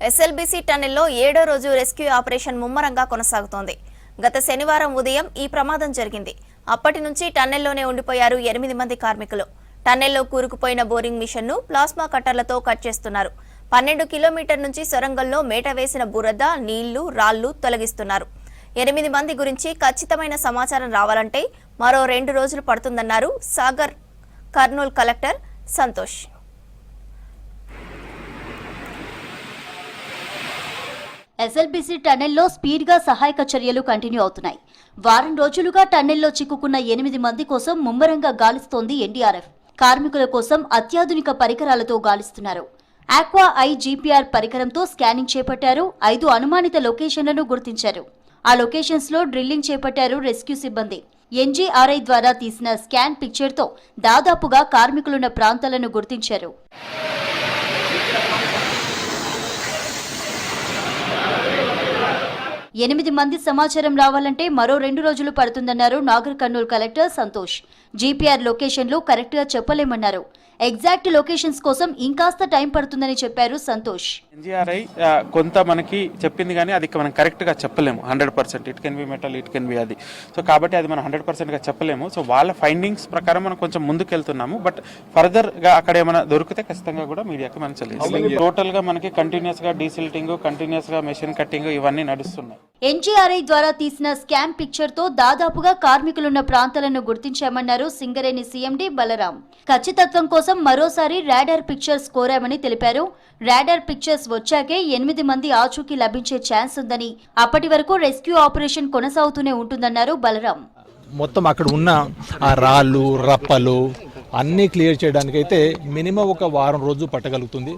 SLBC టన్నెల్లో 7వ రోజు rescue operation ముమ్మరంగా కొనసాగుతోంది. గత శనివారం ఉదయం ఈ ప్రమాదం జరిగింది. అప్పటి నుంచి టన్నెల్లోనే ఉండిపోయారు 8 మంది కార్మికులు. టన్నెల్లో కూరుకుపోయిన బోరింగ్ మిషన్ను ప్లాస్మా కట్టర్లతో కట్ చేస్తున్నారు. 12 కిలోమీటర్ల నుంచి సొరంగంలో మేట వేసిన బురద, నీళ్లు, రాళ్లు తొలగిస్తున్నారు. 8 మంది గురించి ఖచ్చితమైన సమాచారం రావాలంటే మరో 2 రోజులు పడుతుందన్నారు సాగర్ కర్నూలు కలెక్టర్ సంతోష్. ఎస్ఎల్బీసీ టన్నెల్లో స్పీడ్గా సహాయక చర్యలు కంటిన్యూ అవుతున్నాయి. వారం రోజులుగా టన్నెల్లో చిక్కుకున్న 8 మంది కోసం ముమ్మరంగా గాలిస్తోంది ఎన్డీఆర్ఎఫ్. కార్మికుల కోసం అత్యాధునిక పరికరాలతో గాలిస్తున్నారు. ఆక్వా ఐ జీపీఆర్ పరికరంతో స్కానింగ్ చేపట్టారు. 5 అనుమానిత లొకేషన్లను గుర్తించారు. ఆ లొకేషన్స్ లో డ్రిల్లింగ్ చేపట్టారు రెస్క్యూ సిబ్బంది. ఎన్జీఆర్ఐ ద్వారా తీసిన స్కాన్ పిక్చర్తో దాదాపుగా కార్మికులున్న ప్రాంతాలను గుర్తించారు. 8 మంది సమాచారం రావాలంటే మరో 2 రోజులు పడుతుందన్నారు నాగర్ కర్నూలు కలెక్టర్ సంతోష్. జీపీఆర్ లొకేషన్లు కరెక్ట్ గా చెప్పలేమన్నారు. ఎగ్జాక్ట్ లొకేషన్స్ కోసం ఇంకాస్త టైం పడుతుందని చెప్పారు సంతోష్. ఎన్జీఆర్ఐ కొంత మనకి చెప్పింది కానీ అది మనం కరెక్ట్ గా చెప్పలేము. 100% it can be metal, it can be అది. సో కాబట్టి అది మనం 100% గా చెప్పలేము. సో వాళ్ళ ఫైండింగ్స్ ప్రకారం మనం కొంచెం ముందుకు వెళ్తున్నాము. బట్ ఫర్దర్ గా అక్కడ ఏమైనా దొరికితే ఖచ్చితంగా కూడా మీడియాకి మనం చెల్లిస్తాం. టోటల్ గా మనకి కంటిన్యూస్ గా డీసిల్టింగ్, కంటిన్యూస్ గా మెషిన్ కట్టింగ్ ఇవన్నీ నడుస్తున్నాయి. ఎన్జీఆర్ఐ ద్వారా తీసిన స్కాన్ పిక్చర్ తో దాదాపుగా కార్మికులున్న ప్రాంతాలను గుర్తించామన్నారు సింగరేణి సీఎండీ బలరాం. ఖచ్చితత్వం కోసం మరోసారి రాడార్ పిక్చర్స్ కోరామని తెలిపారు. రాడార్ పిక్చర్స్ వచ్చాకే 8 మంది ఆచూకీ లభించే ఛాన్స్ ఉందని, అప్పటి వరకు రెస్క్యూ ఆపరేషన్ కొనసాగుతూనే ఉంటుందన్నారు బలరాం. మొత్తం అక్కడ ఉన్న ఆ రాళ్ళు, రప్పలు అన్నీ క్లియర్ చేయడానికైతే మినిమం ఒక వారం రోజు పట్టగలుగుతుంది.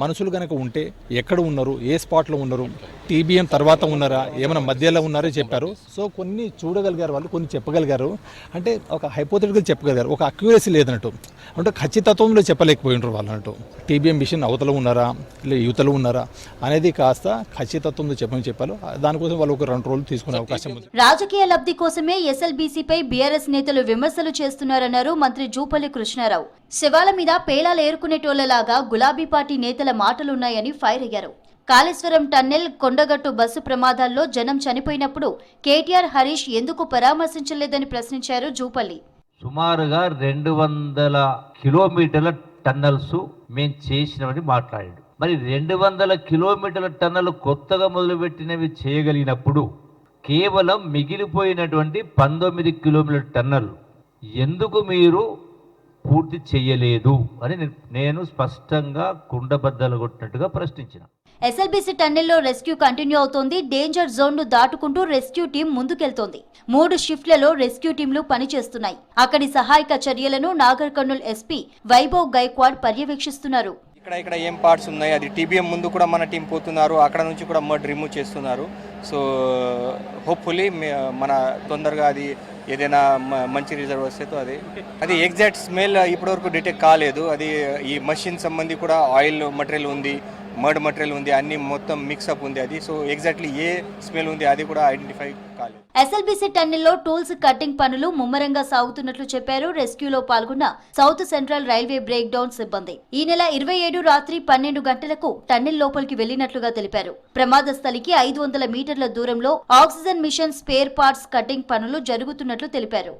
మనుషులు కనుక ఉంటే ఎక్కడ ఉన్నారు, ఏ స్పాట్లో ఉన్నారు, టీబీఎం తర్వాత ఉన్నారా, ఏమైనా మధ్యలో ఉన్నారో చెప్పారు. సో కొన్ని చూడగలిగారు వాళ్ళు, కొన్ని చెప్పగలిగారు. అంటే ఒక హైపోథెటికల్ చెప్పగలిగారు, ఒక అక్యురసీ లేదన్నట్టు. అంటే ఖచ్చితత్వంలో చెప్పలేకపోయినారు వాళ్ళు అన్నట్టు. టీబీఎం మిషన్ అవతల ఉన్నారా, లేదా యువతలో ఉన్నారా అనేది కాస్త ఖచ్చితత్వంలో చెప్పారు. దానికోసం వాళ్ళు ఒక 2 రోజులు తీసుకునే అవకాశం ఉంది. రాజకీయ లబ్ధి కోసమే ఎస్ఎల్బీసీపై బీఆర్ఎస్ నేతలు విమర్శలు చేస్తున్నారన్నారు మంత్రి జూపల్లి కృష్ణారావు. శవాల మీద పేలాలు ఏరుకునేటోళ్లలాగా గులాబీ పార్టీ నేతల మాటలున్నాయని ఫైర్ అయ్యారు. కాళేశ్వరం టన్నెల్, కొండగట్టు బస్సు ప్రమాదాల్లో జనం చనిపోయినప్పుడు కేటీఆర్, హరీష్ ఎందుకు పరామర్శించలేదని ప్రశ్నించారు జూపల్లి. సుమారుగా 200 కిలోమీటర్ల టన్నల్స్ మేము చేసినామని మాట్లాడాడు. మరి 200 కిలోమీటర్ల టన్నల్ కొత్తగా మొదలుపెట్టినవి చేయగలిగినప్పుడు కేవలం మిగిలిపోయినటువంటి 19 కిలోమీటర్ల టన్నల్ ఎందుకు మీరు పూర్తి చేయలేదు అని నేను స్పష్టంగా కుండబద్దలు కొట్టినట్టుగా ప్రశ్నించిన. ఎస్ఎల్బీసీ టన్నెల్లో రెస్క్యూ కంటిన్యూ అవుతోంది. డేంజర్ జోన్ ను దాటుకుంటూ రెస్క్యూ టీం ముందుకెళ్తోంది. 3 షిఫ్ట్లలో రెస్క్యూ టీంలు పనిచేస్తున్నాయి. అక్కడి సహాయక చర్యలను నాగర్ కర్నూలు ఎస్పీ వైభవ్ గైక్వాడ్ పర్యవేక్షిస్తున్నారు. ఇక్కడ ఏం పార్ట్స్ ఉన్నాయి, అది టీబీఎం ముందు కూడా మన టీం పోతున్నారు, అక్కడ నుంచి కూడా మడ్ రిమూవ్ చేస్తున్నారు. సో హోప్ఫుల్లీ మన తొందరగా అది ఏదైనా మంచి రిజల్ట్ వస్తే అది ఎగ్జాక్ట్ స్మెల్ ఇప్పటివరకు డిటెక్ట్ కాలేదు. అది ఈ మషిన్ సంబంధి కూడా ఆయిల్ మటీరియల్ ఉంది, మడ్ మటీరియల్ ఉంది, అన్ని మొత్తం మిక్స్అప్ ఉంది. అది సో ఎగ్జాక్ట్లీ ఏ స్మెల్ ఉంది అది కూడా ఐడెంటిఫై కాలేదు. ఎస్ఎల్బీసీ టన్నెల్లో టూల్స్ కట్టింగ్ పనులు ముమ్మరంగా సాగుతున్నట్లు చెప్పారు రెస్క్యూలో పాల్గొన్న south central railway break down సిబ్బంది. ఈ నెల 27 రాత్రి 12 గంటలకు టన్నెల్ లోపలికి వెళ్లినట్లుగా తెలిపారు. ప్రమాద స్థలికి 500 మీటర్ల దూరంలో oxygen machine spare parts cutting పనులు జరుగుతున్నట్లు తెలిపారు.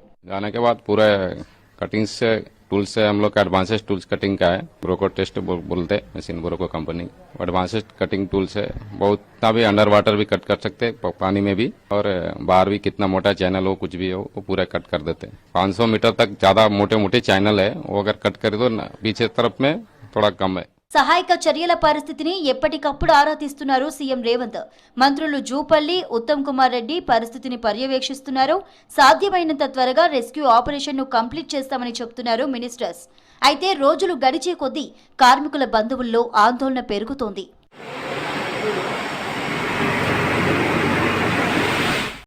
कटिंग से टूल्स से हम लोग का एडवांसेस टूल्स कटिंग का है, ब्रोको टेस्ट बोलते हैं, machine Broco company advances cutting tools है. बहुत भी अंडर वाटर भी कट कर सकते हैं, पानी में भी, और बाहर भी कितना मोटा चैनल हो कुछ भी हो वो पूरा कट कर देते हैं. 500 मीटर तक ज्यादा मोटे मोटे चैनल है, वो अगर कट करे तो पीछे तरफ में थोड़ा कम है. సహాయక చర్యల పరిస్థితిని ఎప్పటికప్పుడు ఆరా తీస్తున్నారు సీఎం రేవంత్. మంత్రులు జూపల్లి, ఉత్తమ్ కుమార్ రెడ్డి పరిస్థితిని పర్యవేక్షిస్తున్నారు. సాధ్యమైనంత త్వరగా రెస్క్యూ ఆపరేషన్ ను కంప్లీట్ చేస్తామని చెబుతున్నారు మినిస్టర్స్. అయితే రోజులు గడిచే కొద్దీ కార్మికుల బంధువుల్లో ఆందోళన పెరుగుతోంది.